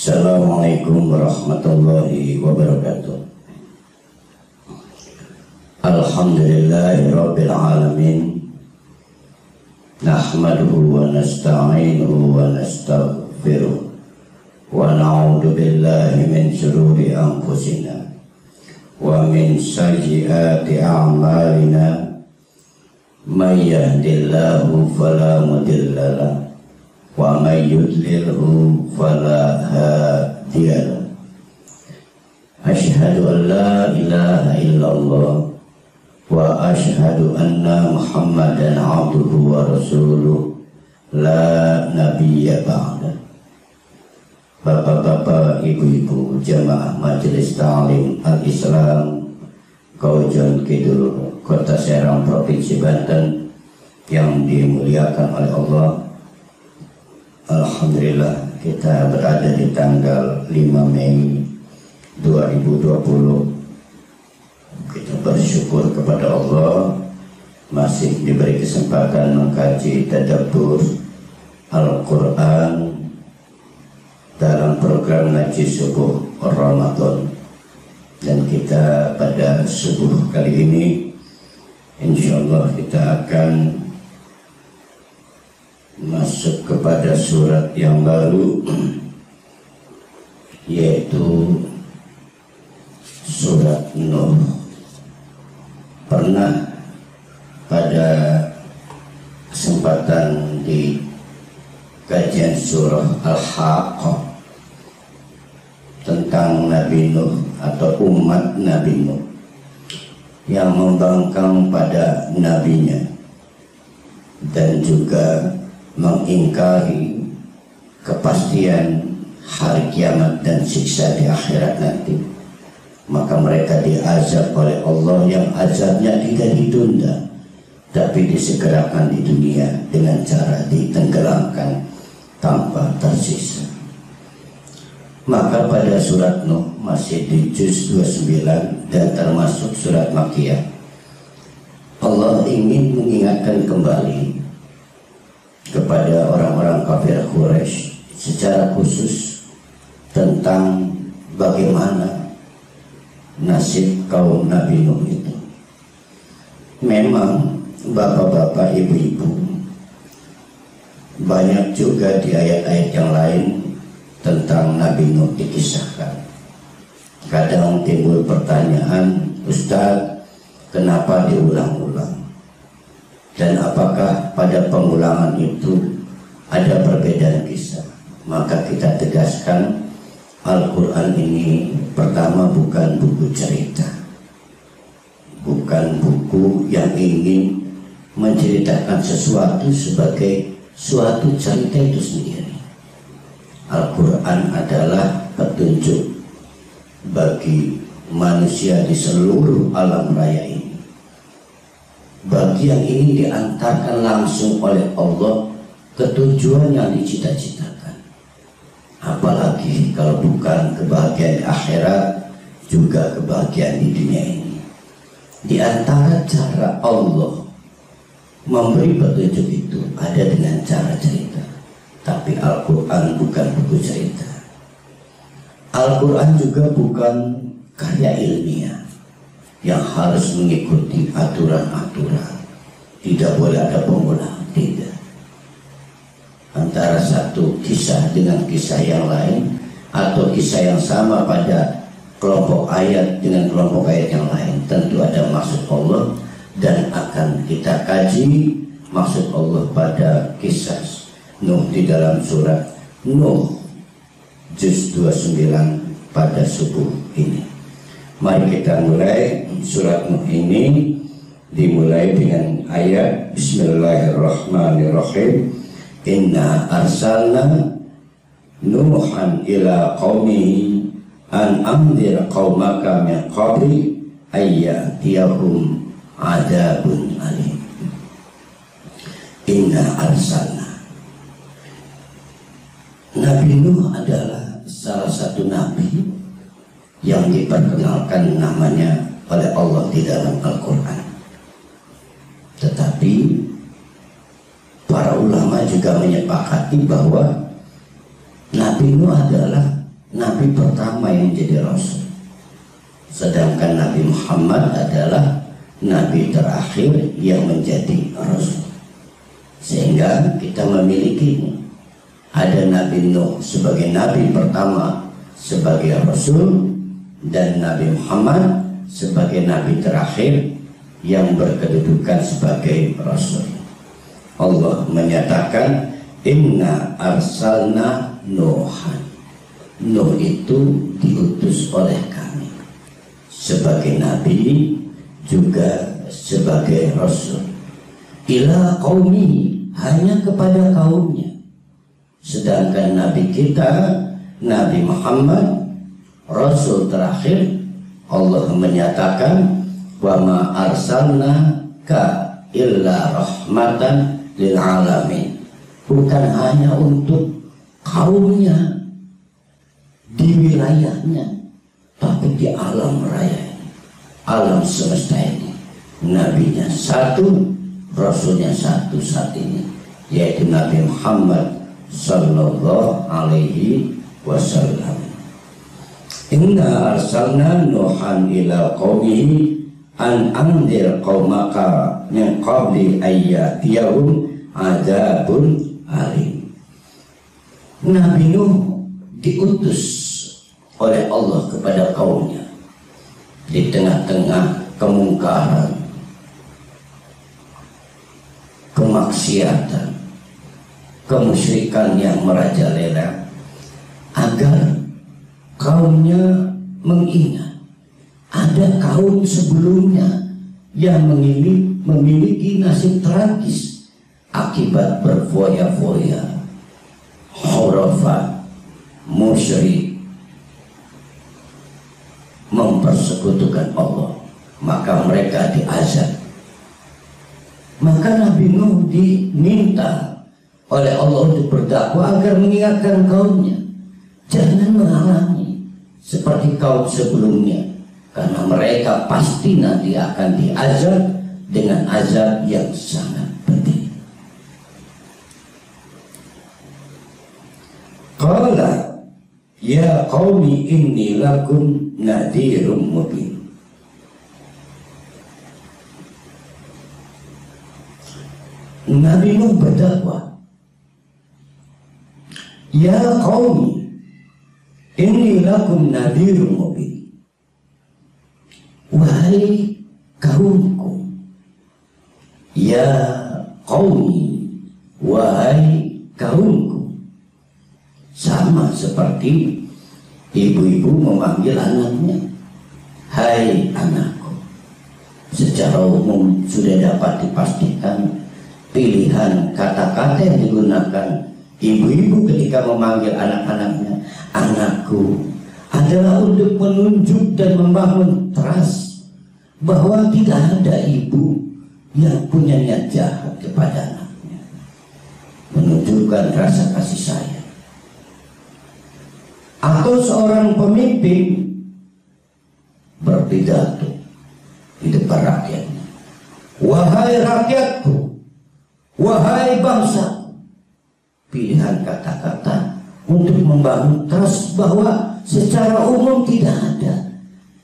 Assalamualaikum warahmatullahi wabarakatuh. Alhamdulillahi rabbil alamin. Nahmaduhu wa nasta'inuhu wa nastaghfiruh wa na'udzu billahi min shururi anfusina wa min sayyiati a'malina. May yahdihillahu fala mudilla lahu wa may yudlilhu fala hadiya lahu. Asyhadu an la ilaha illallah wa asyhadu anna Muhammadan abduhu wa rasuluh la nabiyya ba'da. Bapak-bapak, ibu-ibu jamaah Majelis Ta'lim Al-Islam Kaujon Kidul, Kota Serang, Provinsi Banten yang dimuliakan oleh Allah. Alhamdulillah, kita berada di tanggal 5 Mei 2020. Kita bersyukur kepada Allah masih diberi kesempatan mengkaji tadabbur Al-Quran dalam program Ngaji Subuh Ramadan. Dan kita pada subuh kali ini insyaallah kita akan masuk kepada surat yang baru, yaitu surat Nuh. Pernah pada kesempatan di kajian surah Al-Haqqah tentang Nabi Nuh atau umat Nabi Nuh yang membangkang pada nabinya dan juga mengingkari kepastian hari kiamat dan siksa di akhirat nanti. Maka mereka diazab oleh Allah yang azabnya tidak ditunda, tapi disegerakan di dunia dengan cara ditenggelamkan tanpa tersisa. Maka pada surat Nuh masih di juz 29 dan termasuk surat Makkiyah, Allah ingin mengingatkan kembali kepada orang-orang kafir Quraisy secara khusus tentang bagaimana nasib kaum Nabi Nuh itu. Memang bapak-bapak, ibu-ibu, banyak juga di ayat-ayat yang lain tentang Nabi Nuh dikisahkan. Kadang timbul pertanyaan, Ustaz, kenapa diulang-ulang? Dan apakah pada pengulangan itu ada perbedaan kisah? Maka kita tegaskan, Al-Quran ini pertama bukan buku cerita, bukan buku yang ingin menceritakan sesuatu sebagai suatu cerita itu sendiri. Al-Quran adalah petunjuk bagi manusia di seluruh alam raya ini. Bagi yang ini diantarkan langsung oleh Allah ke tujuan yang dicita-citakan. Apalagi kalau bukan kebahagiaan di akhirat, juga kebahagiaan di dunia ini. Di antara cara Allah memberi petunjuk itu ada dengan cara cerita. Tapi Al-Quran bukan buku cerita. Al-Quran juga bukan karya ilmiah yang harus mengikuti aturan-aturan. Tidak boleh ada pengulangan, tidak. Antara satu kisah dengan kisah yang lain, atau kisah yang sama pada kelompok ayat dengan kelompok ayat yang lain, tentu ada maksud Allah. Dan akan kita kaji maksud Allah pada kisah Nuh di dalam surat Nuh juz 29 pada subuh ini. Mari kita mulai surat Nuh ini. Dimulai dengan ayat Bismillahirrahmanirrahim. Inna arsalna Nuhan ila qaumihi an anzir qaumaka min qabli ayyatiyahum adabun alim. Inna arsalna, Nabi Nuh adalah salah satu nabi yang diperkenalkan namanya oleh Allah di dalam Al-Quran. Tetapi para ulama juga menyepakati bahwa Nabi Nuh adalah nabi pertama yang jadi rasul. Sedangkan Nabi Muhammad adalah nabi terakhir yang menjadi rasul. Sehingga kita memiliki ada Nabi Nuh sebagai nabi pertama sebagai rasul, dan Nabi Muhammad sebagai nabi terakhir yang berkedudukan sebagai rasul. Allah menyatakan inna arsalna Nuhan. Nuh itu diutus oleh kami sebagai nabi juga sebagai rasul. Ila qaumihi, hanya kepada kaumnya. Sedangkan nabi kita, Nabi Muhammad, rasul terakhir, Allah menyatakan wa ma arsalnaka illa rahmatan lil alamin. Bukan hanya untuk kaumnya di wilayahnya, tapi di alam raya, alam semesta ini. Nabinya satu, rasulnya satu saat ini, yaitu Nabi Muhammad sallallahu alaihi wasallam. Inna arsalna Nuhan ila qaumihi an anzir qaumaka min qabli ayyatiyahum adzabun alim. Nabi Nuh diutus oleh Allah kepada kaumnya di tengah-tengah kemungkaran, kemaksiatan, kemusyrikan yang merajalela, agar kaumnya mengingat ada kaum sebelumnya yang memiliki nasib tragis akibat berfoya-foya, khurafat, musyrik, mempersekutukan Allah, maka mereka diazab. Maka Nabi Nuh diminta oleh Allah untuk berdakwah agar mengingatkan kaumnya jangan mengalami seperti kaum sebelumnya, karena mereka pasti nanti akan diazab dengan azab yang sangat pedih. Qala ya qaumi inni lakum nadhirum mubin. Nabi Nuh berdakwah, ya qaumi inni lakum nadhirum mubin. Wahai kaumku, ya qaumi, wahai kaumku. Sama seperti ibu-ibu memanggil anaknya, hai anakku. Secara umum sudah dapat dipastikan pilihan kata-kata yang digunakan ibu-ibu ketika memanggil anak-anaknya, anakku, adalah untuk menunjuk dan membangun trust bahwa tidak ada ibu yang punya niat jahat kepada anaknya, menunjukkan rasa kasih sayang. Atau seorang pemimpin berpidato di depan rakyatnya, wahai rakyatku, wahai bangsa. Pilihan kata-kata untuk membangun trust bahwa secara umum tidak ada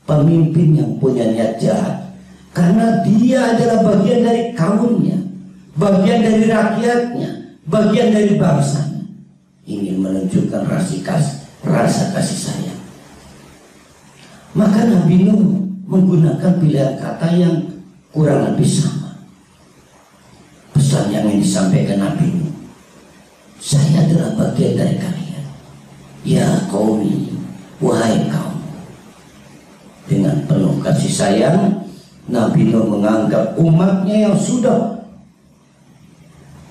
pemimpin yang punya niat jahat, karena dia adalah bagian dari kaumnya, bagian dari rakyatnya, bagian dari bangsanya, ingin menunjukkan rasa kasih sayang. Maka Nabi Nuh menggunakan pilihan kata yang kurang lebih sama. Pesan yang ingin disampaikan Nabi Nuh, saya adalah bagian dari kalian, ya qaumi, wahai kaum. Dengan penuh kasih sayang, Nabi Nuh menganggap umatnya yang sudah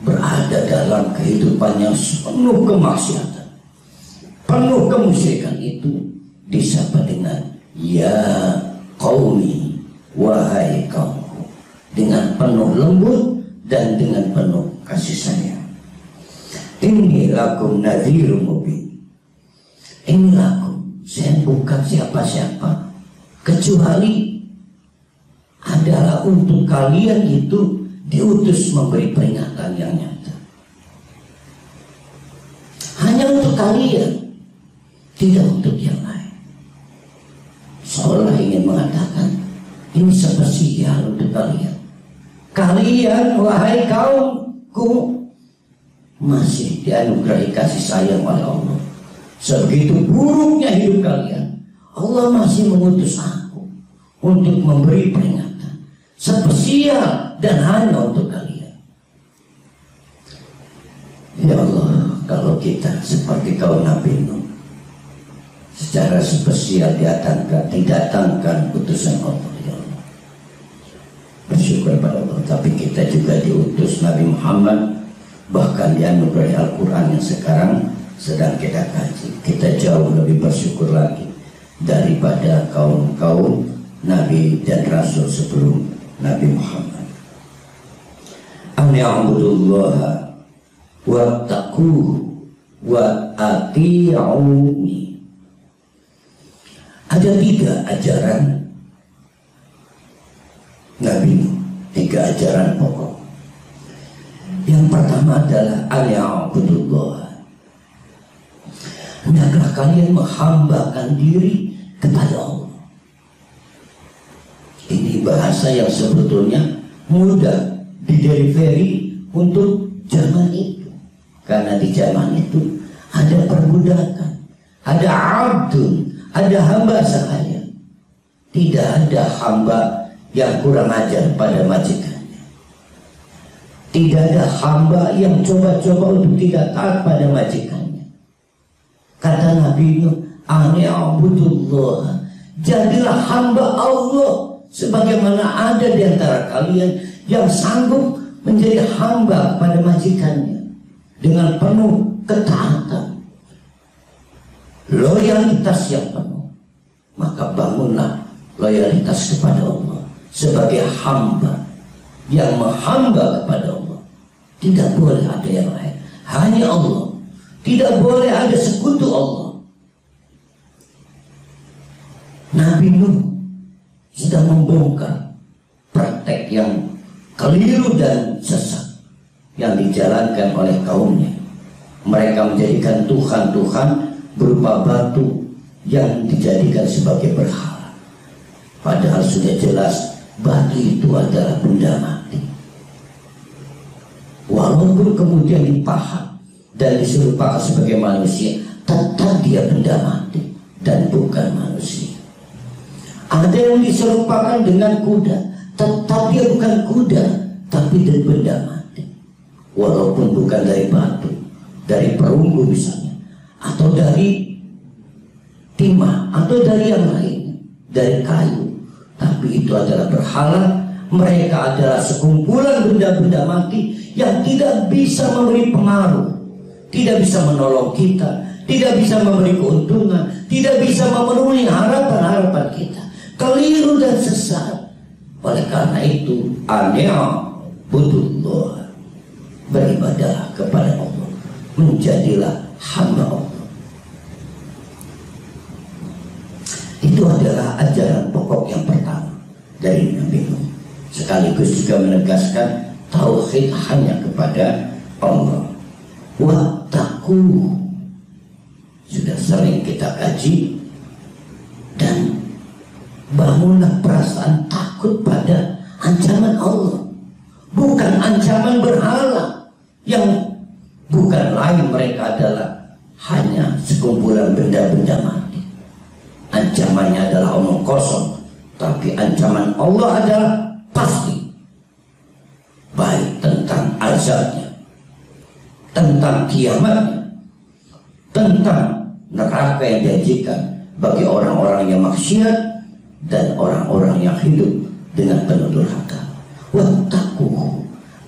berada dalam kehidupan yang penuh kemaksiatan, penuh kemusyrikan itu disapa dengan ya qaumi, wahai kaumku, dengan penuh lembut dan dengan penuh kasih sayang. Inni lakum nadhirum mubin. Inni lakum, saya bukan siapa-siapa kecuali adalah untuk kalian itu diutus memberi peringatan yang nyata. Hanya untuk kalian. tidak untuk yang lain. Seolah ingin mengatakan ini spesial untuk kalian. Kalian wahai kaumku masih dianugerahi kasih sayang oleh Allah. Sebegitu buruknya hidup kalian, Allah masih mengutus aku untuk memberi peringatan spesial dan hanya untuk kalian. Ya Allah, kalau kita seperti kaum Nabi Nuh, secara spesial didatangkan utusan Allah, ya Allah, bersyukur pada Allah. Tapi kita juga diutus Nabi Muhammad, bahkan dianugerahi Al-Quran yang sekarang sedang kita kaji. Kita jauh lebih bersyukur lagi daripada kaum-kaum Nabi dan Rasul sebelum Nabi Muhammad. A'budullaha wattaquhu wa ati'uni. Ada 3 ajaran Nabi Nuh, 3 ajaran pokok. Yang pertama adalah a'budullaha. Hendaklah kalian menghambakan diri kepada Allah. Ini bahasa yang sebetulnya mudah didelivery untuk zaman itu, karena di zaman itu ada perbudakan, ada abdun, ada hamba sahaya. Tidak ada hamba yang kurang ajar pada majikannya. Tidak ada hamba yang coba-coba untuk tidak taat pada majikannya. Kata Nabi Nuh, a'budullah, jadilah hamba Allah, sebagaimana ada di antara kalian yang sanggup menjadi hamba pada majikannya dengan penuh ketaatan, loyalitas yang penuh. Maka bangunlah loyalitas kepada Allah sebagai hamba yang menghamba kepada Allah. Tidak boleh ada yang lain, hanya Allah. Tidak boleh ada sekutu Allah. Nabi Nuh sedang membongkar praktek yang keliru dan sesat yang dijalankan oleh kaumnya. Mereka menjadikan Tuhan-Tuhan berupa batu yang dijadikan sebagai berhala. Padahal sudah jelas batu itu adalah benda mati. Walaupun kemudian dipahat dan diserupakan sebagai manusia, tetap dia benda mati dan bukan manusia. Ada yang diserupakan dengan kuda, tetap dia bukan kuda, tapi dari benda mati. Walaupun bukan dari batu, dari perunggu misalnya, atau dari timah, atau dari yang lain, dari kayu, tapi itu adalah berhala. Mereka adalah sekumpulan benda-benda mati yang tidak bisa memberi pengaruh, tidak bisa menolong kita, tidak bisa memberi keuntungan, tidak bisa memenuhi harapan-harapan kita. Keliru dan sesat. Oleh karena itu, a'budullah, beribadah kepada Allah, menjadilah hamba Allah. Itu adalah ajaran pokok yang pertama dari Nabi Nuh. Sekaligus juga menegaskan tauhid hanya kepada Allah. Wattaqu, sudah sering kita kaji, dan bangunlah perasaan takut pada ancaman Allah, bukan ancaman berhala yang bukan lain, mereka adalah hanya sekumpulan benda-benda mati. Ancamannya adalah omong kosong, tapi ancaman Allah adalah pasti, baik tentang azabnya, tentang kiamatnya, tentang neraka yang dijanjikan bagi orang-orang yang maksiat dan orang-orang yang hidup dengan penuh durhaka. Wattaqu,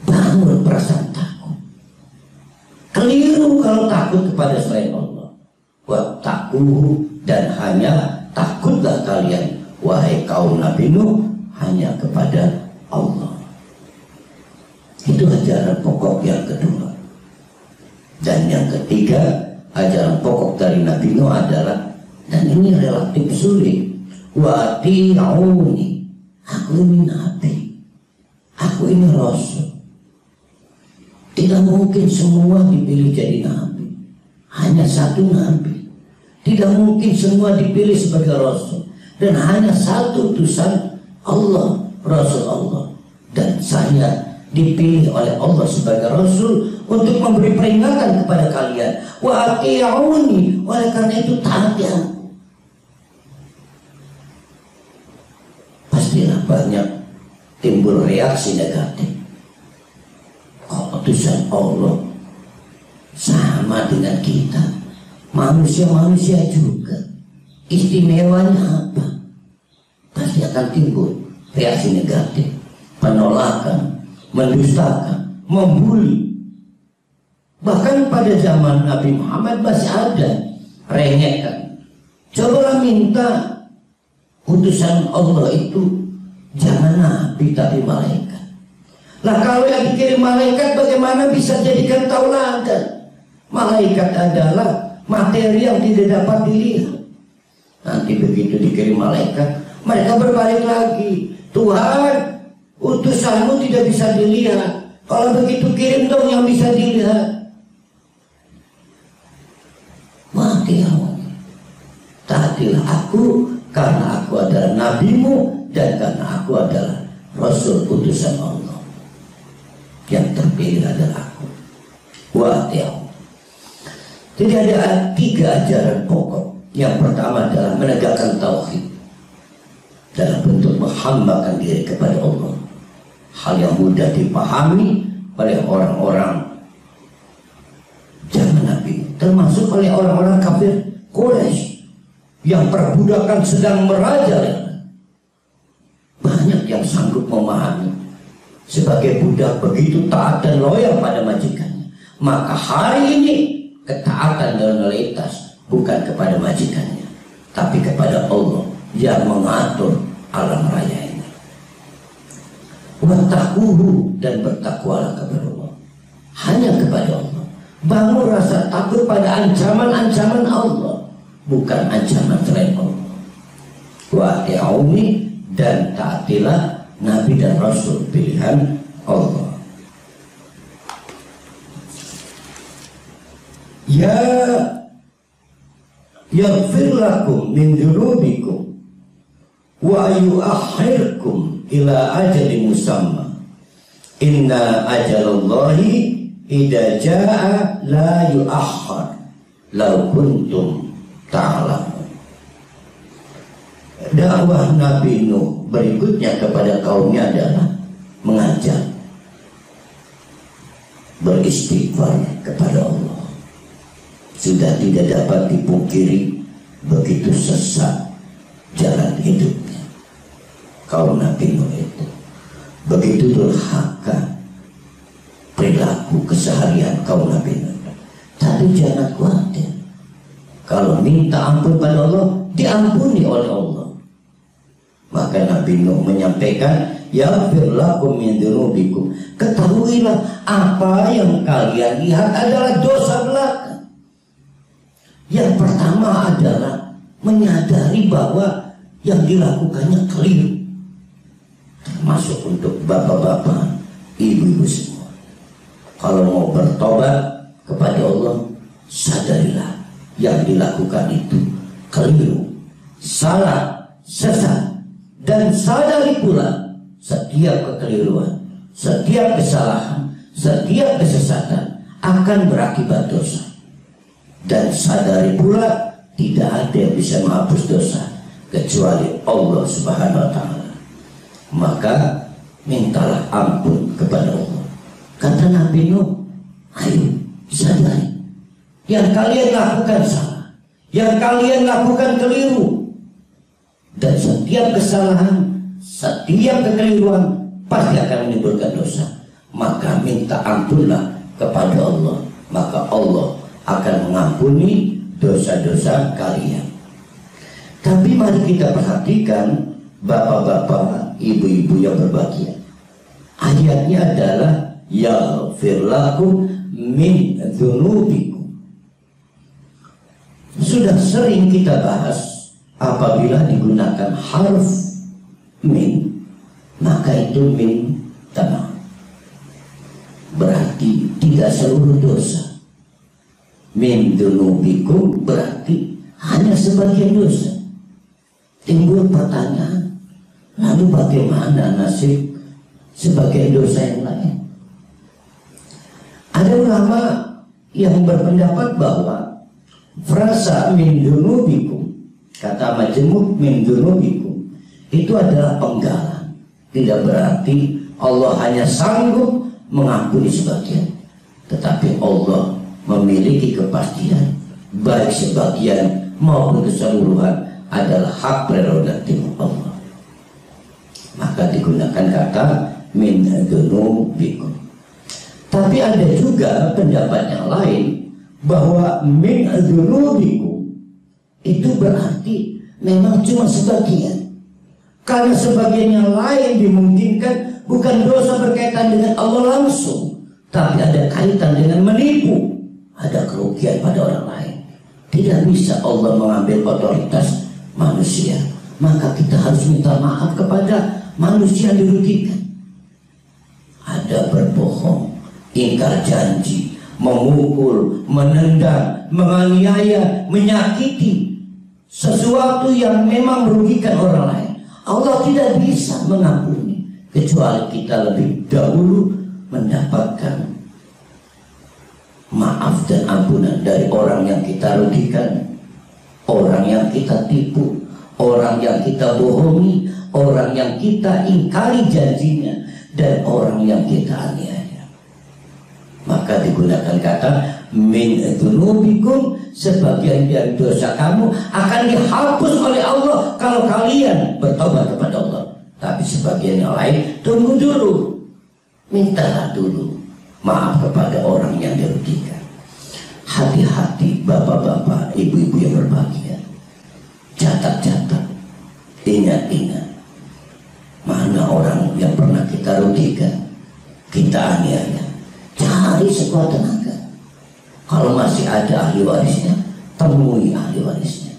bangun perasaan takut. Keliru kalau takut kepada selain Allah. Wattaqu, dan hanya takutlah kalian wahai kaum Nabi Nuh hanya kepada Allah. Itu ajaran pokok yang kedua. Dan yang ketiga, ajaran pokok dari Nabi Nuh adalah, dan ini relatif sulit, wa ati'uni, aku ini Nabi, aku ini Rasul. Tidak mungkin semua dipilih jadi Nabi, hanya satu Nabi Tidak mungkin semua dipilih sebagai Rasul. Dan hanya satu utusan Allah, Rasul Allah. Dan saya dipilih oleh Allah sebagai Rasul untuk memberi peringatan kepada kalian. Wa ati'uni, oleh karena itu taati aku. Pastilah banyak timbul reaksi negatif. Kok utusan Allah sama dengan kita, manusia-manusia juga, istimewanya apa? Pasti akan timbul reaksi negatif, penolakan, mendustakan, membuli. Bahkan pada zaman Nabi Muhammad masih ada rengekan. Cobalah minta utusan Allah itu jangan nabi tapi malaikat. Lah kalau yang dikirim malaikat bagaimana bisa jadikan tauladan? Malaikat adalah materi yang tidak dapat dilihat. Nanti begitu dikirim malaikat, mereka berbalik lagi. Tuhan, utusanmu tidak bisa dilihat. Kalau begitu kirim dong yang bisa dilihat. Matilah. Taatilah aku karena aku adalah nabimu dan karena aku adalah Rasul utusan Allah. Yang terpilih adalah aku. Wa'ati'u. Jadi ada 3 ajaran pokok. Yang pertama adalah menegakkan tauhid dalam bentuk menghambakan diri kepada Allah. Hal yang mudah dipahami oleh orang-orang zaman Nabi, termasuk oleh orang-orang kafir Quraisy yang perbudakan sedang merajalela. Banyak yang sanggup memahami sebagai budak begitu taat dan loyal pada majikannya. Maka hari ini ketaatan dan loyalitas bukan kepada majikannya, tapi kepada Allah yang mengatur alam raya ini. Wattaquhu, dan bertakwalah kepada Allah, hanya kepada Allah. Bangun rasa takut pada ancaman-ancaman Allah, bukan ancaman selain Allah. Wa'ati'uni, dan taatilah Nabi dan Rasul pilihan Allah. Ya yaghfir lakum min dzunubikum wa yu'akhirkum ila ajalin musamma. Inna ajalallahi idza jaa la yu'akhkhar law kuntum ta'lamun. Dakwah Nabi Nuh berikutnya kepada kaumnya adalah mengajak beristighfar kepada Allah. Sudah tidak dapat dipungkiri begitu sesat jalan hidupnya kaum Nabi Nuh itu, begitu durhaka perilaku keseharian kaum Nabi Nuh. Tapi jangan khawatir, kalau minta ampun pada Allah, diampuni oleh Allah. Maka Nabi Nuh menyampaikan, yaghfir lakum min dzunubikum, ketahuilah apa yang kalian lihat adalah dosa belaka. Yang pertama adalah menyadari bahwa yang dilakukannya keliru. Termasuk untuk bapak-bapak, ibu-ibu semua. Kalau mau bertobat kepada Allah, sadarilah yang dilakukan itu keliru, salah, sesat. Dan sadari pula setiap kekeliruan, setiap kesalahan, setiap kesesatan akan berakibat dosa. Dan sadari pula tidak ada yang bisa menghapus dosa kecuali Allah Subhanahu wa ta'ala. Maka mintalah ampun kepada Allah. Kata Nabi Nuh, ayo sadari yang kalian lakukan salah, yang kalian lakukan keliru. Dan setiap kesalahan, setiap kekeliruan pasti akan menimbulkan dosa. Maka minta ampunlah kepada Allah, maka Allah akan mengampuni dosa-dosa kalian. Tapi mari kita perhatikan bapak-bapak, ibu-ibu yang berbahagia. Ayatnya adalah yaghfir lakum min dzunubikum. Sudah sering kita bahas, apabila digunakan harf min, maka itu min tamam, berarti tidak seluruh dosa. Min dzunubikum berarti hanya sebagian dosa. Timbul pertanyaan, lalu bagaimana nasib sebagian dosa yang lain? Ada ulama yang berpendapat bahwa frasa min dunubikum, kata majemuk min dunubikum, itu adalah penggalan. Tidak berarti Allah hanya sanggup mengampuni sebagian, tetapi Allah memiliki kepastian baik sebagian maupun keseluruhan adalah hak prerogatif Allah. Maka digunakan kata min dunubikum. Tapi ada juga pendapat yang lain bahwa min dunubikum itu berarti memang cuma sebagian. Karena sebagian yang lain dimungkinkan bukan dosa berkaitan dengan Allah langsung, tapi ada kaitan dengan menipu, ada kerugian pada orang lain. Tidak bisa Allah mengambil otoritas manusia, maka kita harus minta maaf kepada manusia yang dirugikan. Ada berbohong, ingkar janji, memukul, menendang, menganiaya, menyakiti, sesuatu yang memang merugikan orang lain. Allah tidak bisa mengampuni kecuali kita lebih dahulu mendapatkan maaf dan ampunan dari orang yang kita rugikan, orang yang kita tipu, orang yang kita bohongi, orang yang kita ingkari janjinya, dan orang yang kita aniaya. Maka digunakan kata min dunubikum, sebagian dari dosa kamu akan dihapus oleh Allah kalau kalian bertobat kepada Allah. Tapi sebagian yang lain tunggu dulu, mintalah dulu maaf kepada orang yang dirugikan. Hati-hati bapak-bapak, ibu-ibu yang berbahagia. Catat-catat, ingat-ingat, mana orang yang pernah kita rugikan, kita aniaya. Cari sekuat tenaga. Kalau masih ada ahli warisnya, temui ahli warisnya.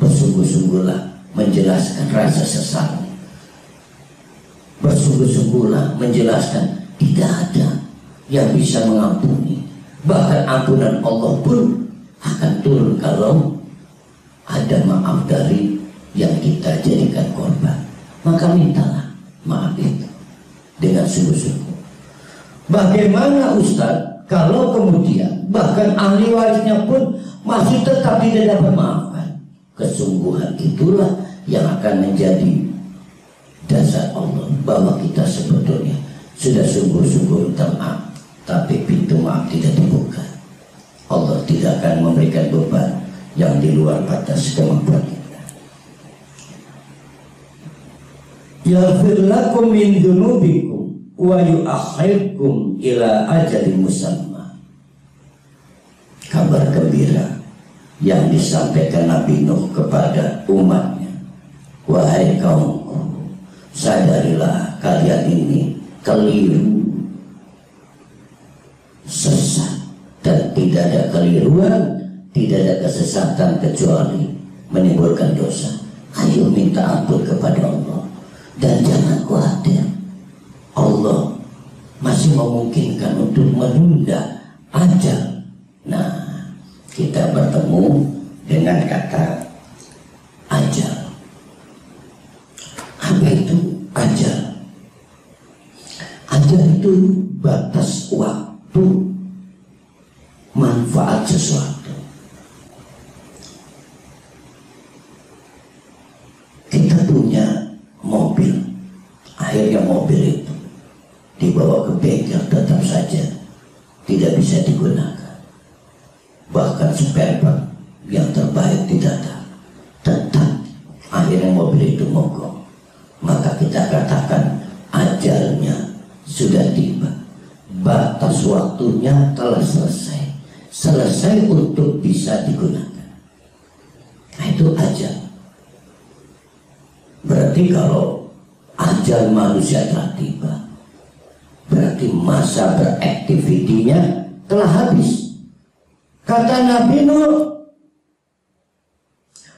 Bersungguh-sungguhlah menjelaskan rasa sesalnya. Bersungguh-sungguhlah menjelaskan tidak ada yang bisa mengampuni. Bahkan ampunan Allah pun akan turun kalau ada maaf dari yang kita jadikan korban. Maka mintalah maaf itu dengan sungguh-sungguh. Bagaimana Ustaz kalau kemudian bahkan ahli warisnya pun masih tetap tidak dapat maafkan? Kesungguhan itulah yang akan menjadi dasar Allah bahwa kita sebetulnya sudah sungguh-sungguh minta maaf, tapi pintu maaf tidak dibuka. Allah tidak akan memberikan beban yang di luar batas kemampuan kita. Yaghfir lakum min dunubikum wa yu'akhirkum ila ajalin musamma. Kabar gembira yang disampaikan Nabi Nuh kepada umatnya. Wahai kaumku, sadarilah kalian ini keliru, sesat, dan tidak ada keliruan, tidak ada kesesatan kecuali menimbulkan dosa. Ayo minta ampun kepada Allah dan jangan khawatir, Allah masih memungkinkan untuk menunda ajal. Nah, kita bertemu dengan kata ajal. Apa itu ajal? Ajal itu batas waktu manfaat sesuatu. Kita punya mobil, akhirnya mobil itu dibawa ke bengkel tetap saja tidak bisa digunakan. Bahkan spare part yang terbaik tidak ada, tetap akhirnya mobil itu mogok. Maka kita katakan ajalnya sudah tiba, batas waktunya telah selesai untuk bisa digunakan. Nah, itu ajal. Berarti kalau ajal manusia telah tiba, berarti masa beraktivitinya telah habis. Kata Nabi Nuh,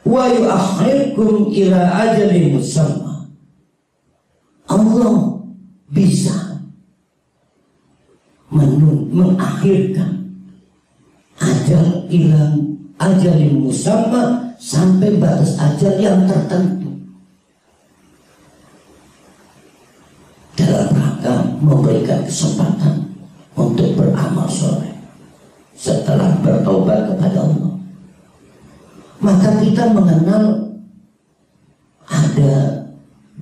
wa yu'akhirkum ila ajalin musamma. Allah bisa mengakhirkan ajal ajalin musamma, sampai batas ajal yang tertentu, dalam rangka memberikan kesempatan untuk beramal soleh setelah bertobat kepada Allah. Maka kita mengenal ada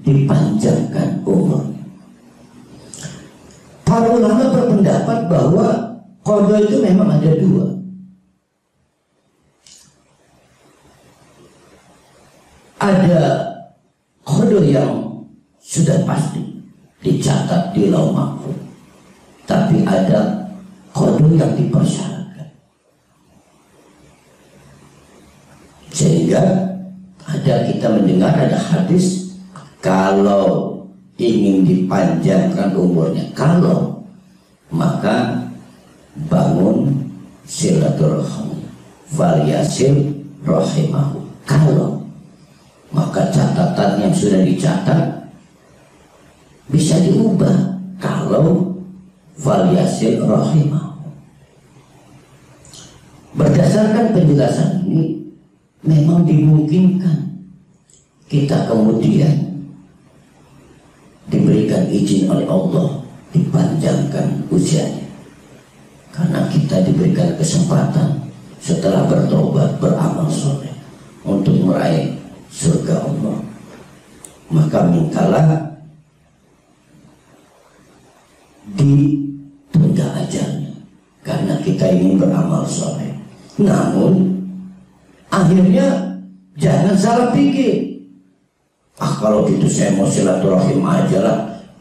dipanjangkan umurnya. Para ulama berpendapat bahwa qada itu memang ada dua. Ada qada yang sudah pasti dicatat di lauh mahfuz, tapi ada qada yang dipersyaratkan. Sehingga ada kita mendengar ada hadis, kalau ingin dipanjangkan umurnya, kalau maka bangun silaturahmi, waliyasil rahimahu. Kalau maka catatan yang sudah dicatat bisa diubah. Kalau waliyasil rahimahu. Berdasarkan penjelasan ini, memang dimungkinkan kita kemudian diberikan izin oleh Allah dipanjangkan usianya, karena kita diberikan kesempatan setelah bertobat beramal soleh untuk meraih surga Allah. Maka mintalah ditunda ajalnya karena kita ingin beramal soleh. Namun akhirnya jangan salah pikir, kalau gitu saya mau silaturahim aja lah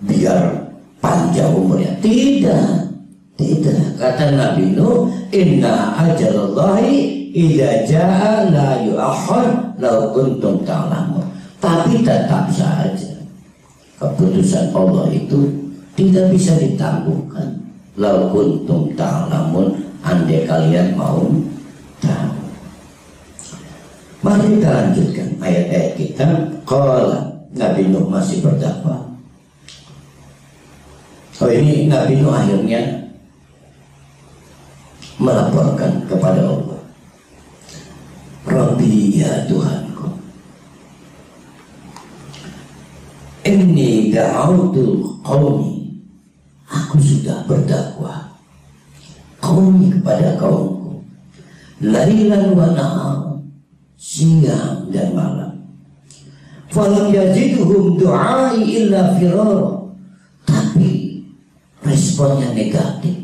biar panjang umurnya. Tidak. Kata Nabi Nuh, inna ajalallahi idza jaa la yu'akhkhar law kuntum ta'lamun. Tapi tetap saja keputusan Allah itu tidak bisa ditangguhkan. Law kuntum ta'lamun, andai kalian mau tahu. Mari kita lanjutkan ayat-ayat kita. Qala, Nabi Nuh masih berdakwah. Ini Nabi Nuh akhirnya melaporkan kepada Allah, Rabbi, ya Tuhanku, inni da'autu qaumi, aku sudah berdakwah qaumi kepada kaumku, lailan wa nahar, siang dan malam. Falam yazidhum du'ai illa firara, tapi responnya negatif,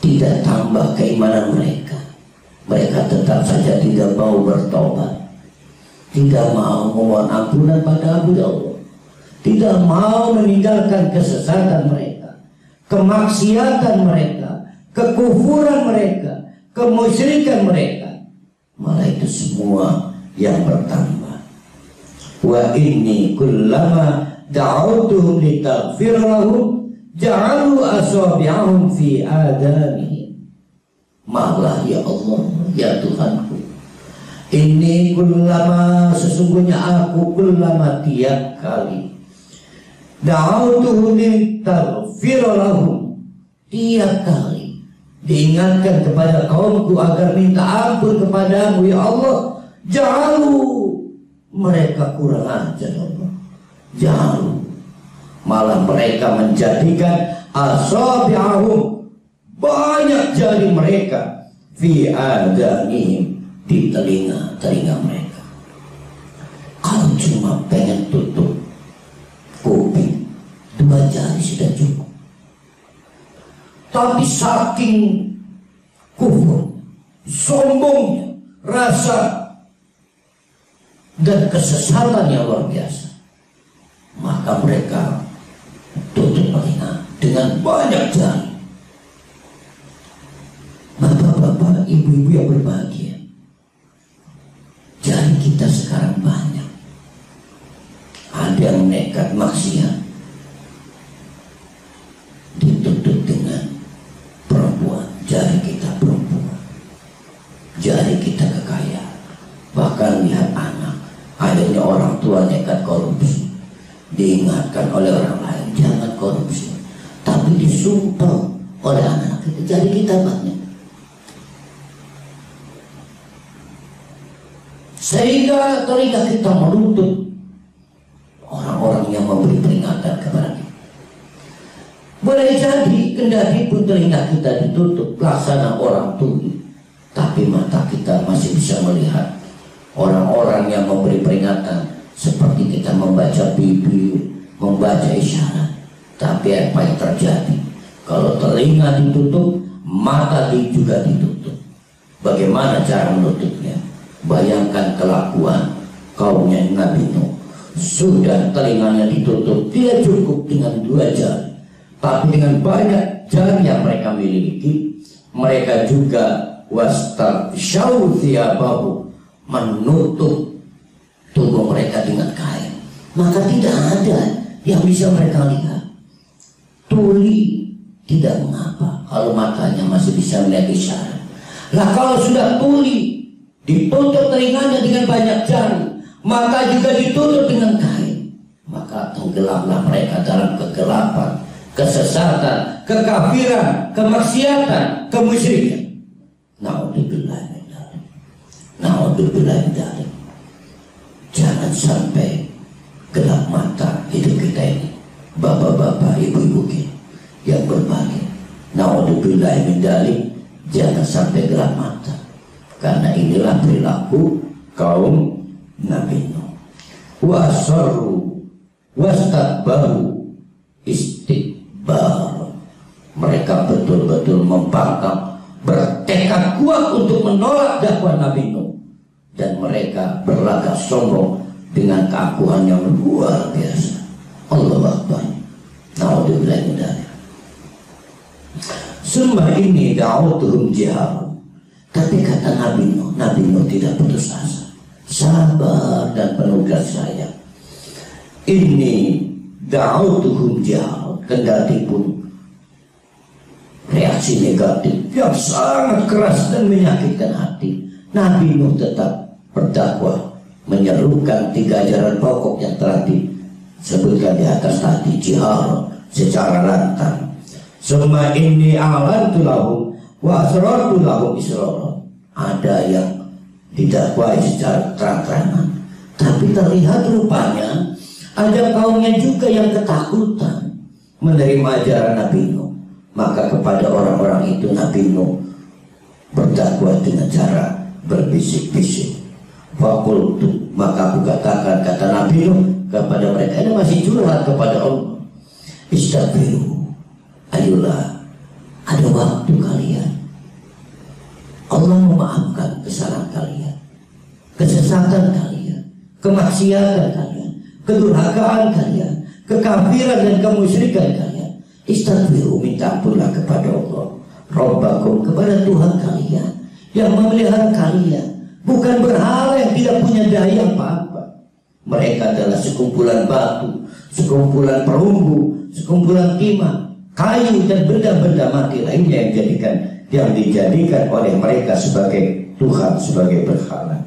tidak tambah keimanan mereka. Mereka tetap saja tidak mau bertobat, tidak mau memohon ampunan pada Allah, tidak mau meninggalkan kesesatan mereka, kemaksiatan mereka, kekufuran mereka, kemusyrikan mereka. Malah itu semua yang bertambah. Wa inni kullama da'autuhum litaghfir lahum ja'alu asabi'ahum fi adanihim. Malah ya Allah, ya Tuhanku, ini kullama, sesungguhnya aku kullama tiap kali da'autuhum litaghfir lahum, tiap kali diingatkan kepada kaumku agar minta ampun kepadamu ya Allah, ja'alu, mereka kurang ajar Allah, ja'alu, malah mereka menjadikan asabi'ahum, banyak jari mereka, fi adanihim, di telinga mereka. Kalau cuma pengen tutup kuping, 2 jari sudah cukup. Tapi saking kufur, sombongnya, rasa dan kesesatan yang luar biasa, maka mereka tutup telinga dengan banyak jari. Bapak-bapak, ibu-ibu yang berbahagia, jari kita sekarang banyak. Ada yang nekat maksiat, ditutup dengan perempuan, jari kita perempuan, jari kita kekayaan. Bahkan lihat anak, akhirnya orang tua nekat korupsi, diingatkan oleh orang lain jangan korupsi, tapi disumpah oleh anak kita, jari kita banyak. sehingga telinga kita menuntut orang-orang yang memberi peringatan kepada kita. Boleh jadi kendati pun telinga kita ditutup laksana orang tuli, tapi mata kita masih bisa melihat orang-orang yang memberi peringatan, seperti kita membaca bibir, membaca isyarat. Tapi apa yang terjadi kalau telinga ditutup, mata juga ditutup? Bagaimana cara menutupnya? Bayangkan kelakuan kaumnya Nabi Nuh. Sudah telinganya ditutup, tidak cukup dengan 2 jari, tapi dengan banyak jari yang mereka miliki, mereka juga wastaghshaw thiyabahu, menutup tubuh mereka dengan kain. Maka tidak ada yang bisa mereka lihat. Tuli tidak mengapa kalau matanya masih bisa melihat isyarat. Nah, kalau sudah tuli, ditutup telinganya dengan banyak jari, mata juga ditutup dengan kain, maka tenggelamlah mereka dalam kegelapan, kesesatan, kekafiran, kemaksiatan, kemusyrikan. Naudzubillah min dzalik. Naudzubillah min dzalik. Jangan sampai gelap mata hidup kita ini, bapak-bapak, ibu-ibu kita yang berbagi. Naudzubillah min dzalik. Jangan sampai gelap mata, karena inilah perilaku kaum Nabi Nuh. Wasarru wastakbaru istikbar. Mereka betul-betul membangkang, bertekad kuat untuk menolak dakwah Nabi Nuh, dan mereka berlagak sombong dengan keakuan yang luar biasa. Allahu Akbar. Naudzubillah min dzalik. Semua ini da'utuhum jihar. Tapi kata Nabi Nuh tidak putus asa, sabar dan penuh kasih sayang. Ini da'utuhum jihar, kendati pun reaksi negatif yang sangat keras dan menyakitkan hati, Nabi Nuh tetap berdakwah, menyerukan 3 ajaran pokok yang telah disebutkan di atas tadi, jihar secara lantang. Semua ini a'lantu lahum wa asrartu lahum israra. Ada yang didakwai secara terang-terangan, tapi terlihat rupanya ada kaumnya juga yang ketakutan menerima ajaran Nabi Nuh. Maka kepada orang-orang itu Nabi Nuh berdakwah dengan cara berbisik-bisik. Faqultu, maka aku katakan, kata Nabi Nuh kepada mereka, ini masih curhat kepada Allah, istaghfiru, ayolah, ada waktu kalian. Allah memaafkan kesalahan kalian, kesesatan kalian, kemaksiatan kalian, kedurhakaan kalian, kekafiran dan kemusyrikan kalian. Istaghfiru, minta ampunlah kepada Allah, Rabbakum, kepada Tuhan kalian yang memelihara kalian, bukan berhala yang tidak punya daya apa-apa. Mereka adalah sekumpulan batu, sekumpulan perunggu, sekumpulan timah, kayu dan benda-benda mati lainnya yang dijadikan oleh mereka sebagai Tuhan, sebagai berhala.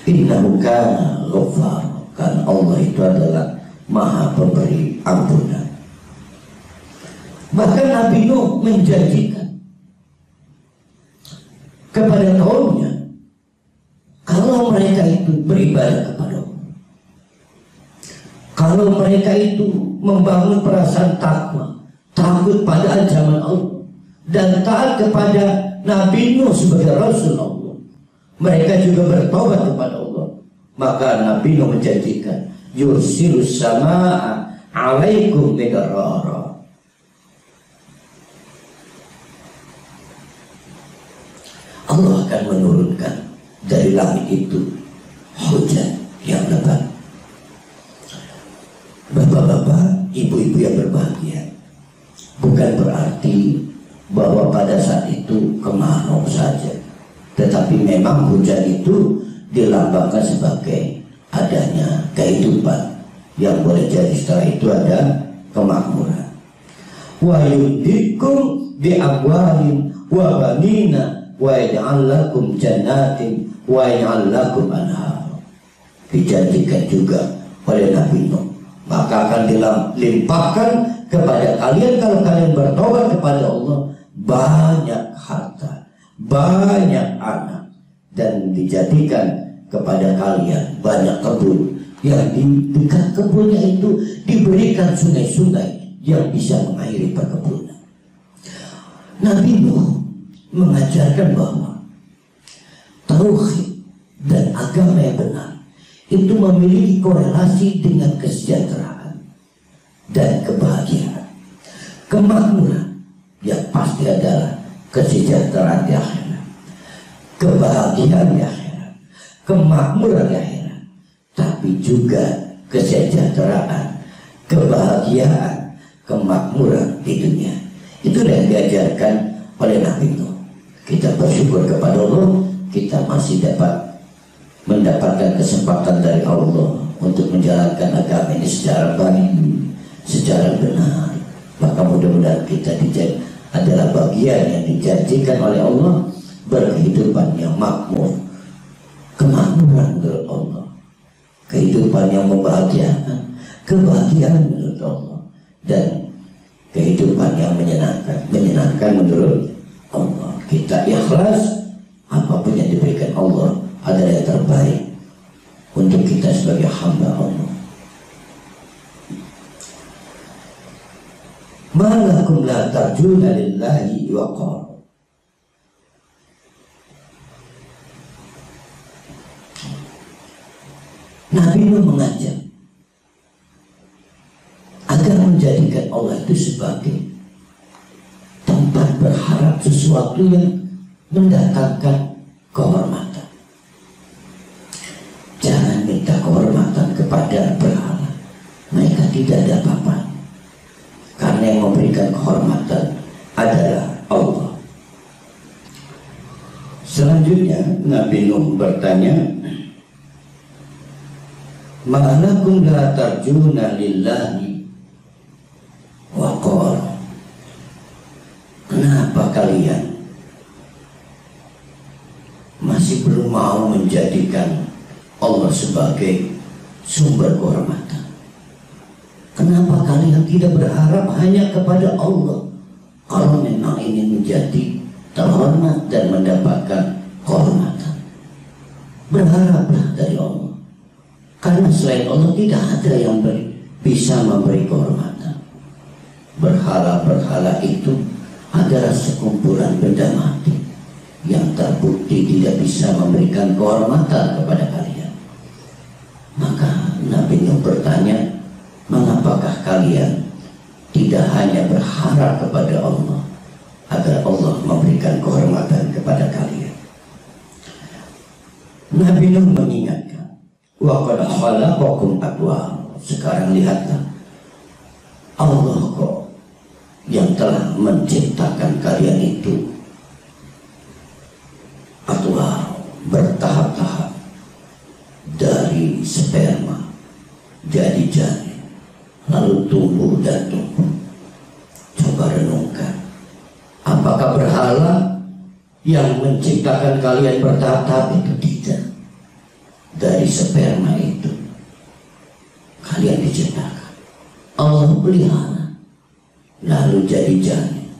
Innahu kana ghaffar, kan Allah itu adalah Maha Pemberi ampunan. Bahkan Nabi Nuh menjanjikan kepada kaumnya, kalau mereka itu beribadah kepada Allah, kalau mereka itu membangun perasaan takwa, takut pada ancaman Allah, dan taat kepada Nabi Nuh sebagai Rasul Allah, mereka juga bertobat kepada Allah, maka Nabi Nuh menjanjikan, yursilus sama'a alaikum midrara. Allah akan menurunkan dari langit itu hujan yang lebat. Bapak-bapak, ibu-ibu yang berbahagia, bukan berarti bahwa pada saat itu kemarau saja, tetapi memang hujan itu dilambangkan sebagai adanya kehidupan yang boleh jadi setelah itu ada kemakmuran. Wa yudikum bi amwalin wa banina wa yaj'al lakum jannatin wa yaj'al lakum anhar. Dijanjikan juga oleh Nabi Nuh, maka akan dilimpahkan kepada kalian kalau kalian bertobat kepada Allah banyak harta, banyak anak, dan dijadikan kepada kalian banyak kebun, yang di dekat kebunnya itu diberikan sungai-sungai yang bisa mengairi perkebunan. Nabi Nuh mengajarkan bahwa tauhid dan agama yang benar itu memiliki korelasi dengan kesejahteraan dan kebahagiaan. Kemakmuran yang pasti adalah kesejahteraan di akhirat, kebahagiaan di akhirat, kemakmuran di akhirat, tapi juga kesejahteraan, kebahagiaan, kemakmuran di dunia. Itu yang diajarkan oleh Nabi Nuh. Kita bersyukur kepada Allah, kita masih dapat mendapatkan kesempatan dari Allah untuk menjalankan agama ini secara baik, secara benar. Maka mudah-mudahan kita adalah bagian yang dijanjikan oleh Allah, berkehidupan yang makmur, kemakmuran menurut Allah, kehidupan yang membahagiakan, kebahagiaan menurut Allah, dan kehidupan yang menyenangkan menurut Allah. Kita ikhlas, apapun yang diberikan Allah adalah yang terbaik untuk kita sebagai hamba Allah. Ma lakum la tarjuna lillahi waqara. Nabi Nuh mengajak agar menjadikan Allah itu sebagai tempat berharap sesuatu yang mendatangkan kehormatan. Jangan minta kehormatan kepada berhala, mereka tidak ada apa-apa, karena yang memberikan kehormatan adalah Allah. Selanjutnya Nabi Nuh bertanya, ma lakum la tarjuna lillahi waqara. Kenapa kalian masih belum mau menjadikan Allah sebagai sumber kehormatan? Kenapa kalian tidak berharap hanya kepada Allah kalau memang ingin menjadi terhormat dan mendapatkan kehormatan? Berharaplah dari Allah, karena selain Allah tidak ada yang bisa memberi kehormatan. Berhala-berhala itu adalah sekumpulan benda mati yang terbukti tidak bisa memberikan kehormatan kepada kalian. Maka Nabi Nuh bertanya, mengapakah kalian tidak hanya berharap kepada Allah agar Allah memberikan kehormatan kepada kalian? Nabi Nuh mengingatkan, wa qad khalaqakum atwara. Sekarang lihatlah, Allah kok yang telah menciptakan kalian itu atwara, bertahap-tahap, dari sperma jadi janin, lalu tumbuh dan tumbuh. Coba renungkan, apakah berhala yang menciptakan kalian bertahap-tahap itu? Tidak. Dari sperma itu kalian diciptakan, Allah pelihara, lalu jadi janin.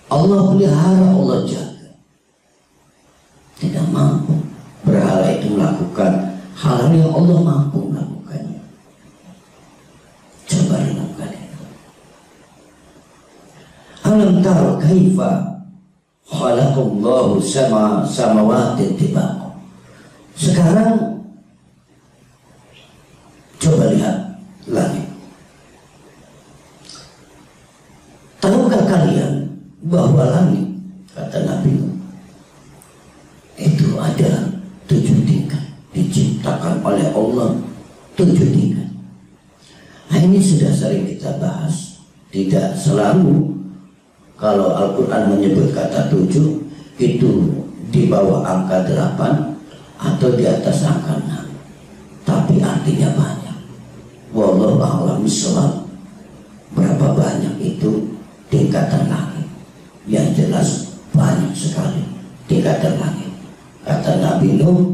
Allah pelihara, Allah jaga. Tidak mampu berhala itu melakukan hal yang Allah mampu melakukannya. Coba renungkan itu. Alam tara kaifa khalaqallahu samawati tibaqa. Sekarang coba lihat langit. Tahukah kalian bahwa langit, kata Nabi, itu ada 7 tingkat, diciptakan oleh Allah 7 tingkat. Nah, ini sudah sering kita bahas. Tidak selalu kalau Al-Quran menyebut kata 7 itu di bawah angka 8 atau di atas angka 6, tapi artinya banyak. Wallahu a'lam bishawab. Berapa banyak itu tingkatan langit? Yang jelas banyak sekali tingkatan langit. Kata Nabi Nuh,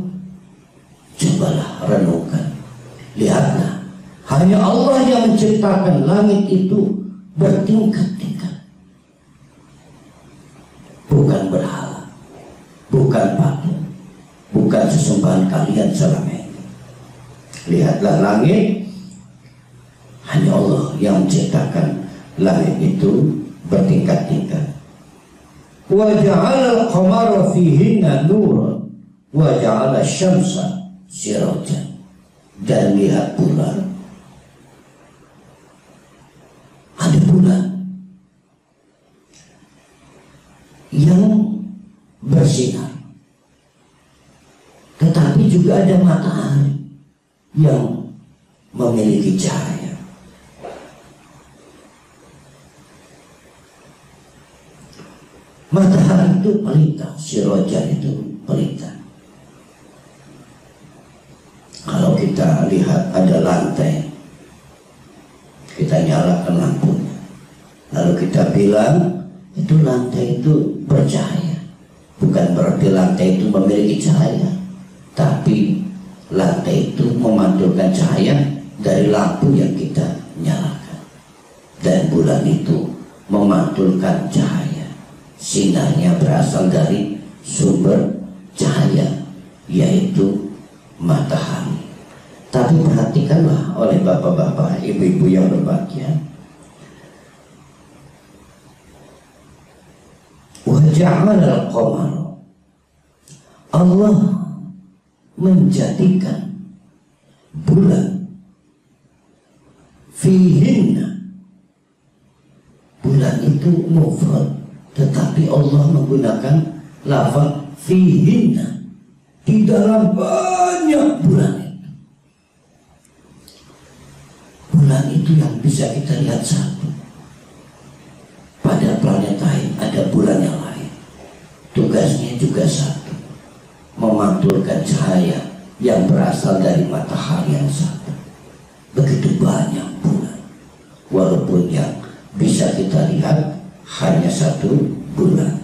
cobalah renungkan, lihatlah, hanya Allah yang menciptakan langit itu bertingkat-tingkat, bukan berhala, bukan patung, bukan sesembahan persembahan kalian selama ini. Lihatlah langit, hanya Allah yang menciptakan langit itu bertingkat-tingkat. Wa ja'ala al-qamara fihinna nuran wa ja'ala asy-syamsa sirajan. Dan lihat bulan, ada bulan yang bersinar, tetapi juga ada matahari yang memiliki cahaya. Matahari itu pelita, sirajan itu pelita. Kalau kita lihat ada lantai, kita nyalakan lampunya, lalu kita bilang itu lantai itu bercahaya. Bukan berarti lantai itu memiliki cahaya, tapi lantai itu memantulkan cahaya dari lampu yang kita nyalakan. Dan bulan itu memantulkan cahaya, sinarnya berasal dari sumber cahaya, yaitu matahari. Tapi perhatikanlah oleh bapak-bapak, ibu-ibu yang berbahagia, wa ja'ala al-qamara, Allah menjadikan bulan fihinna. Bulan itu mufrad, tetapi Allah menggunakan lafaz fihinna, di dalam banyak bulan itu. Bulan itu yang bisa kita lihat satu. Pada planet lain ada bulan yang lain, tugasnya juga satu, memantulkan cahaya yang berasal dari matahari yang satu. Begitu banyak bulan, walaupun yang bisa kita lihat hanya satu bulan.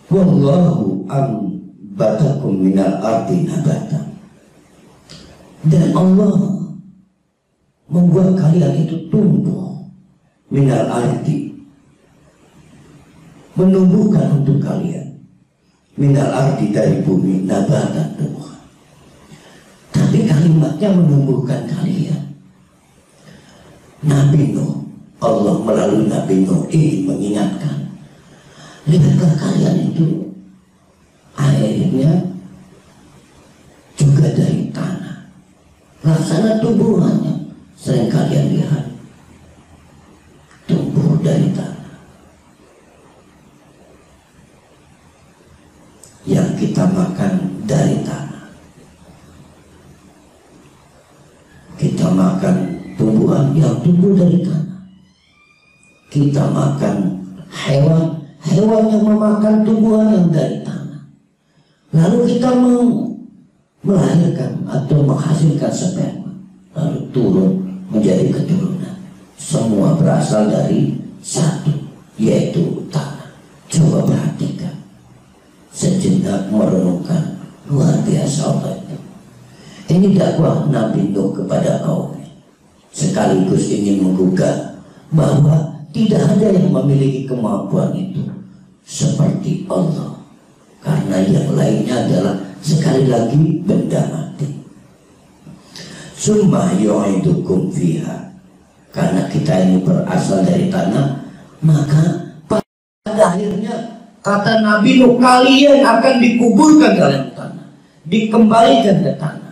Wallahu ambatakum minal ardi nabatan. Dan Allah membuat kalian itu tumbuh minal ardi, menumbuhkan untuk kalian minal ardi, dari bumi, nabatan, tumbuhan. Tapi kalimatnya menumbuhkan kalian. Nabi Nuh, Allah melalui Nabi Nuh ingin mengingatkan, lihatlah kalian itu airnya juga dari tanah. Laksana tumbuhannya sering kalian lihat, tumbuh dari tanah. Yang kita makan dari tanah. Kita makan tumbuhan yang tumbuh dari tanah. Kita makan hewan yang memakan tumbuhan yang dari tanah. Lalu kita melahirkan atau menghasilkan sperma, lalu turun menjadi keturunan. Semua berasal dari satu, yaitu tanah. Coba perhatikan, sejenak merenungkan, luar biasa Allah itu. Ini dakwah Nabi Nuh kepada kaumnya, sekaligus ingin menggugah bahwa tidak ada yang memiliki kemampuan itu seperti Allah, karena yang lainnya adalah sekali lagi benda mati. Summa yu'idukum fiha, karena kita ini berasal dari tanah, maka pada akhirnya kata Nabi Nuh, kalian akan dikuburkan dalam tanah, dikembalikan ke tanah.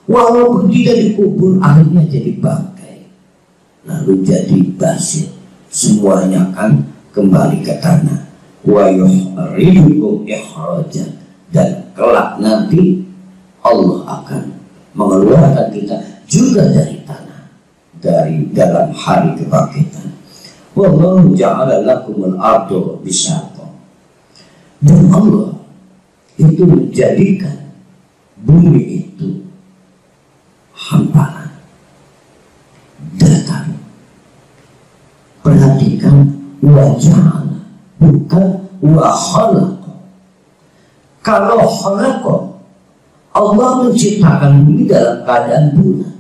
Walaupun tidak dikubur, akhirnya jadi bangkai, lalu jadi basir, semuanya akan kembali ke tanah. Wa yuhrijukum ikhrajan, dan kelak nanti Allah akan mengeluarkan kita juga dari tanah, dari dalam hari kebangkitan. Wallahu ja'ala lakumul arda bisata, dan Allah itu menjadikan bumi itu hamparan, datar. Perhatikan, wajah, bukan wa khalaqa. Kalau khalaqa, Allah menciptakan bumi dalam keadaan bulat,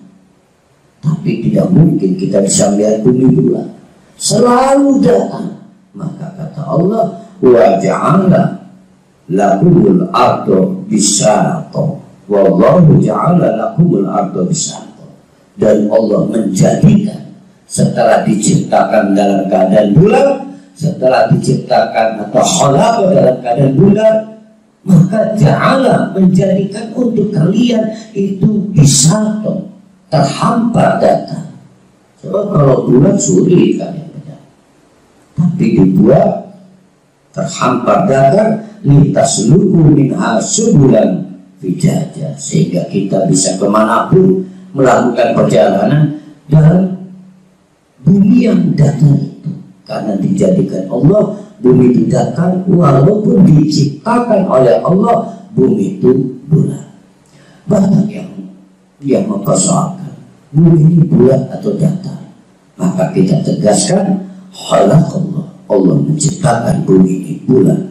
tapi tidak mungkin kita bisa melihat bumi bulat. Selalu datang Maka kata Allah, wa ja'ala lakumul arda bisata, wallahu ja'ala lakumul arda bisata. Dan Allah menjadikan setelah diciptakan dalam keadaan bulat, setelah diciptakan atau khalaqa dalam keadaan bulat, maka ja'ala menjadikan untuk kalian itu bisata, terhampar datar. Sebab kalau bulat sulit kan ya, tapi dibuat terhampar datar, litasluku minha subulan fijaja, sehingga kita bisa kemanapun melakukan perjalanan dalam bumi yang datar itu. Karena dijadikan Allah bumi itu datar, walaupun diciptakan oleh Allah bumi itu bulat. Banyak yang mempersoalkan bumi ini bulat atau datar. Maka kita tegaskan, khalaqallah, Allah menciptakan bumi ini bulat,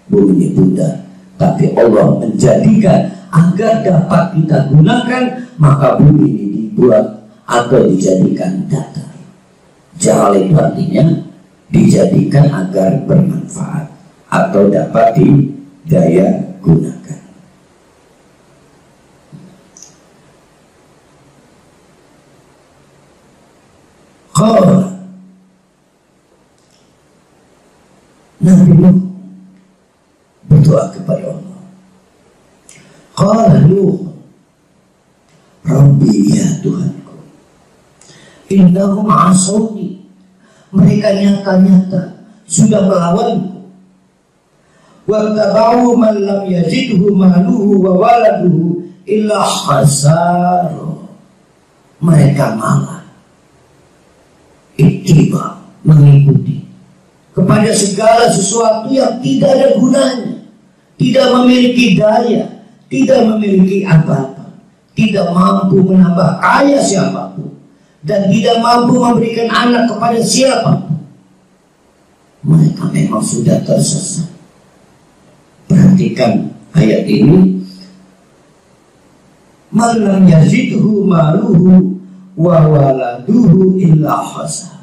bumi ini bulat, tapi Allah menjadikan agar dapat kita gunakan, maka bumi ini dibuat atau dijadikan datar. Ja'al itu artinya dijadikan agar bermanfaat atau dapat didaya gunakan. Qala Nabi Nuh berdoa kepada Allah. Qala Nuh, Rabbi, ya Tuhanku, innahum asawni, mereka nyata-nyata sudah melawanku. Wattaba'u man lam yazidhu maluhu wa waladuhu illa khasar, mereka malah ittiba, mengikuti kepada segala sesuatu yang tidak ada gunanya, tidak memiliki daya, tidak memiliki apa-apa, tidak mampu menambah kaya siapapun, dan tidak mampu memberikan anak kepada siapapun. Mereka memang sudah tersesat. Perhatikan ayat ini. Man lam yazidhu maluhu wa waladuhu illa khasar.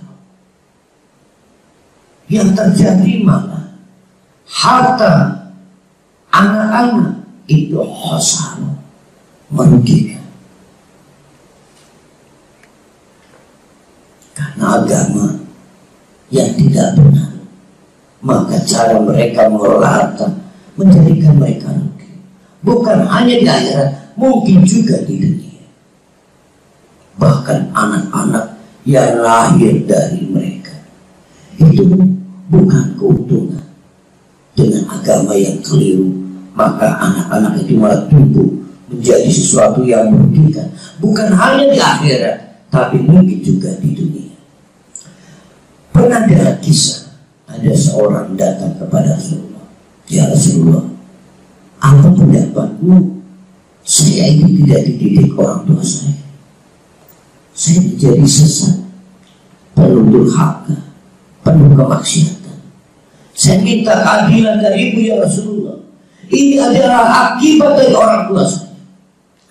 Yang terjadi malah harta anak-anak itu khasar, merugikan. Karena agama yang tidak benar, maka cara mereka mengelola harta menjadikan mereka rugi. Bukan hanya di akhirat, mungkin juga di dunia. Bahkan anak-anak yang lahir dari mereka itu bukan keuntungan. Dengan agama yang keliru, maka anak-anak itu malah tumbuh menjadi sesuatu yang merugikan. Bukan hanya di akhirat, tapi mungkin juga di dunia. Pernah ada kisah, ada seorang datang kepada Rasulullah. Ya Rasulullah, apa pendapatmu? Saya ini tidak dididik orang tua saya. Saya menjadi sesat, penuh durhaka, penuh kemaksiatan. Saya minta keadilan darimu ya Rasulullah. Ini adalah akibat dari orang tua saya.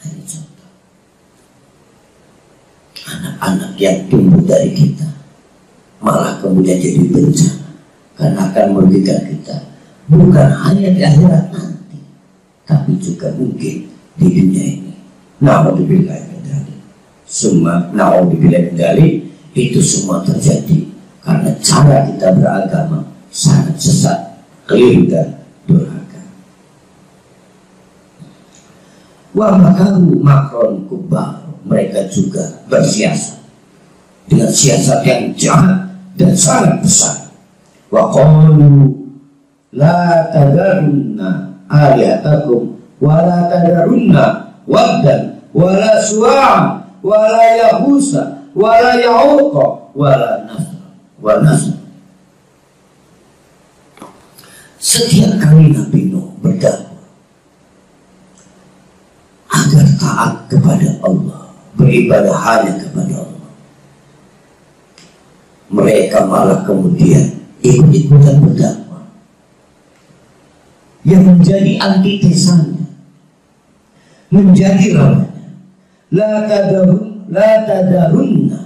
Ini contoh. Anak-anak yang tumbuh dari kita malah kemudian jadi bencana, karena akan merugikan kita. Bukan hanya di akhirat nanti, tapi juga mungkin di dunia ini. Na'udzubillah min dzalik. Semua na'udzubillah min dzalik, itu semua terjadi karena cara kita beragama sangat sesat, keliru dan durhaka. Wa makaru makron kubar, mereka juga bersiasat dengan siasat yang jahat dan sangat besar. Wa qalu la tadarunna alihatakum wa la tadarunna waddan wa la suwa'an wa la yahusa wa la ya'uqa wa la nasr. Setiap kali Nabi Nuh berdakwah agar taat kepada Allah, beribadah hanya kepada Allah, mereka malah kemudian ikut-ikutan berdakwah yang menjadi antitesanya, menjadi lawannya. La tadarunna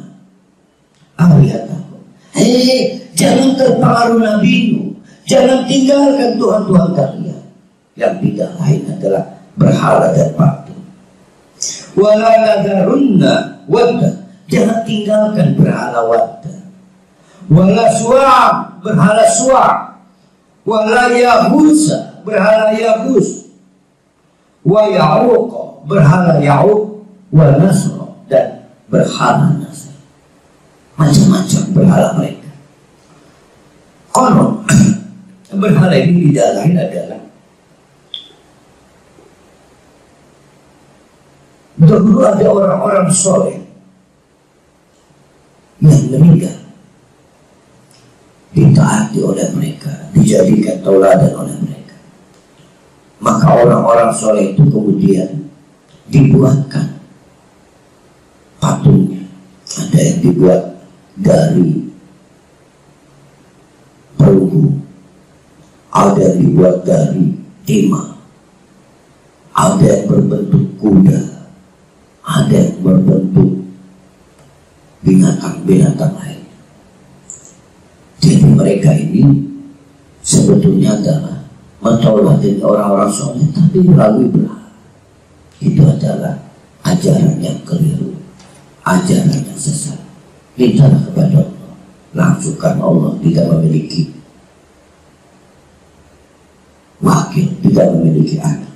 alihatakum. Jangan terpengaruh Nabi Nuh. Jangan tinggalkan Tuhan-Tuhan kalian yang tidak lain adalah berhala dan patung. Wala tadarunna wadda, jangan tinggalkan berhala wadda. Wala suwa, berhala suwa. Wala yahusa, berhala yahus. Wa ya'uq, berhala ya'uq. Wa nasr, dan berhala nasr. Macam-macam berhala mereka. Konon berhala ini tidak lain adalah dahulu ada orang-orang soleh yang meninggal, ditaati oleh mereka, dijadikan tauladan oleh mereka. Maka orang-orang soleh itu kemudian dibuatkan patungnya. Ada yang dibuat dari perunggu, ada yang dibuat dari timah, ada yang berbentuk kuda, ada yang berbentuk binatang-binatang lain. Jadi mereka ini sebetulnya adalah mentauladani orang-orang soleh, tapi melalui berhala. Itu adalah ajaran yang keliru, ajaran yang sesat. Mintalah kepada Allah langsung, karena Allah tidak memiliki wakil, tidak memiliki anak.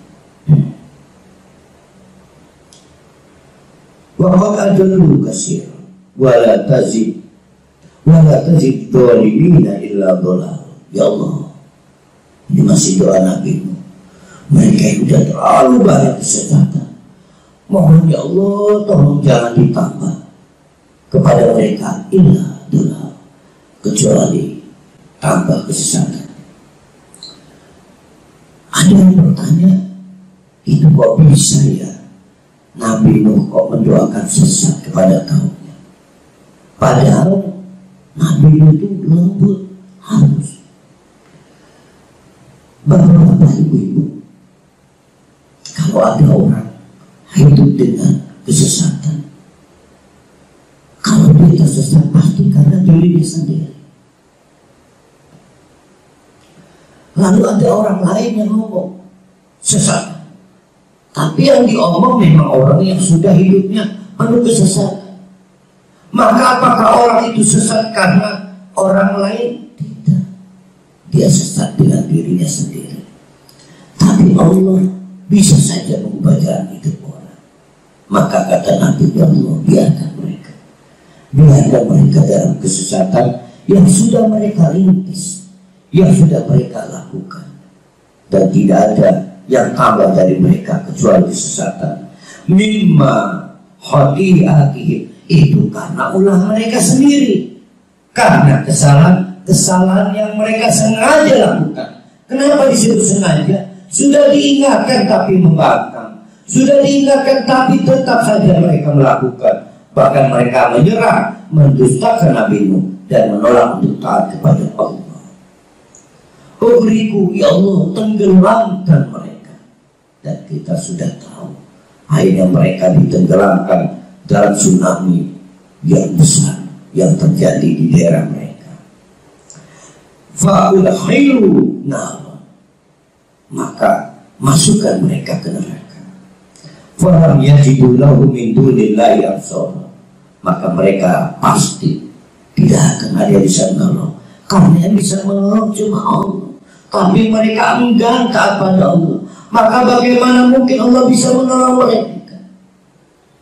Waqad adallu katsir wala tazid dhalimina illa dhalal. Ya Allah, ini masih doa Nabi. Mereka yang sudah terlalu banyak kesesatan. Mohon ya Allah, tolong jangan ditambah kepada mereka illa dhalal, kecuali tambah kesesatan. Ada yang bertanya, itu kok bisa ya Nabi Nuh kok mendoakan sesat kepada kaumnya? Padahal Nabi Nuh itu lembut, halus. Bapak-bapak, ibu-ibu, kalau ada orang hidup dengan kesesatan, kalau dia tersesat pasti karena dirinya sendiri. Lalu ada orang lain yang ngomong sesat, tapi yang diomong memang orang yang sudah hidupnya penuh kesesatan. Maka apakah orang itu sesat karena orang lain? Tidak. Dia sesat dengan dirinya sendiri. Tapi Allah bisa saja mengubah jalan hidup orang. Maka kata Nabi Allah, biarkan mereka. Biarkan mereka dalam kesesatan yang sudah mereka rintis, yang sudah mereka lakukan. Dan tidak ada yang tambah dari mereka kecuali kesesatan. Mimma khati'atihim, itu karena ulah mereka sendiri, karena kesalahan yang mereka sengaja lakukan. Kenapa disebut sengaja? Sudah diingatkan tapi membangkang, sudah diingatkan tapi tetap saja mereka melakukan. Bahkan mereka menyerah, mendustakan Nabi Nuh dan menolak untuk taat kepada Allah. Ugriku, ya Allah, tenggelamkan mereka. Dan kita sudah tahu akhirnya mereka ditenggelamkan dalam tsunami yang besar yang terjadi di daerah mereka. Fa'udkhilu nar, maka masukkan mereka ke neraka. Falam yajidu lahu min dunillahi ansara, maka mereka pasti tidak akan ada yang bisa menolong, karena yang bisa menolong cuma Allah. Tapi mereka enggan taat pada Allah, maka bagaimana mungkin Allah bisa menolong mereka?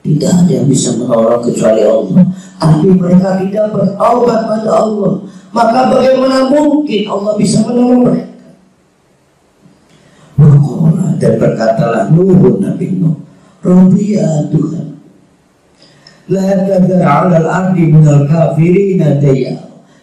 Tidak ada yang bisa menolong kecuali Allah. Tapi mereka tidak bertaubat pada Allah, maka bagaimana mungkin Allah bisa menolong mereka? Dan berkatalah Nuh, Nabi Nuh, Rabbi ya Tuhan, la tadar 'alal ardi minal kafirina dayya,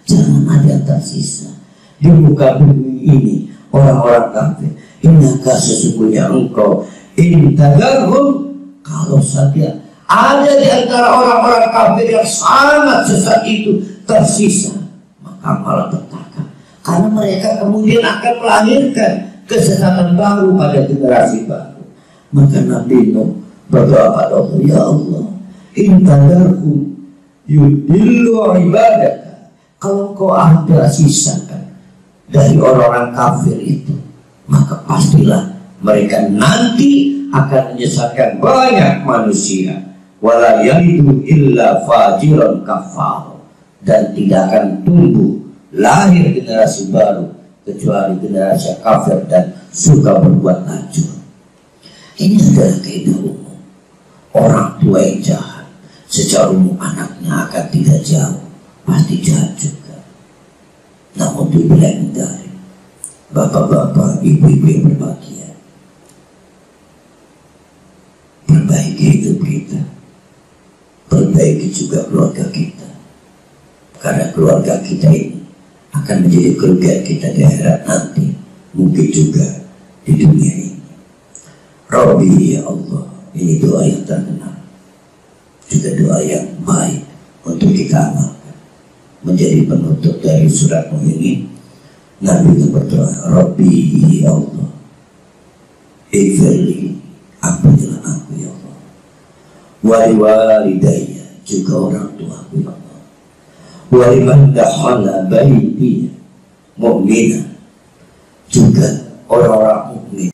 jangan ada yang tersisa di muka bumi ini orang-orang kafir. Innaka, sesungguhnya engkau, intadarhum, kalau saja ada di antara orang-orang kafir yang sangat sesat itu tersisa, maka malah petaka, karena mereka kemudian akan melahirkan kesesatan baru pada generasi baru. Maka Nabi Nuh berdoa pada Allah, ya Allah, intadarhum yudillu ibadaka, Kalau kau ambil sisakan dari orang-orang kafir itu, maka pastilah mereka nanti akan menyesatkan banyak manusia. Wala yalidu illa fajiran kafar, dan tidak akan tumbuh lahir generasi baru kecuali generasi kafir dan suka berbuat najis. Ini adalah kaidah umum. Orang tua yang jahat secara umum anaknya akan tidak jauh, pasti jahat juga. Namun dibilang dari bapak-bapak, ibu-ibu yang berbahagia, perbaiki hidup kita, perbaiki juga keluarga kita, karena keluarga kita ini akan menjadi kerugian kita di akhirat nanti, mungkin juga di dunia ini. Rabbi ya Allah, ini doa yang terkenal, juga doa yang baik untuk kita amalkan. Menjadi penutup dari surat Mu'minin, Nabi itu berdoa, Rabbi ya Allah, ighfirli, ampunilah aku ya Allah, wali walidayya, juga orang tuaku ya Allah, waliman dakhala baiti mu'minah, juga orang-orang mukmin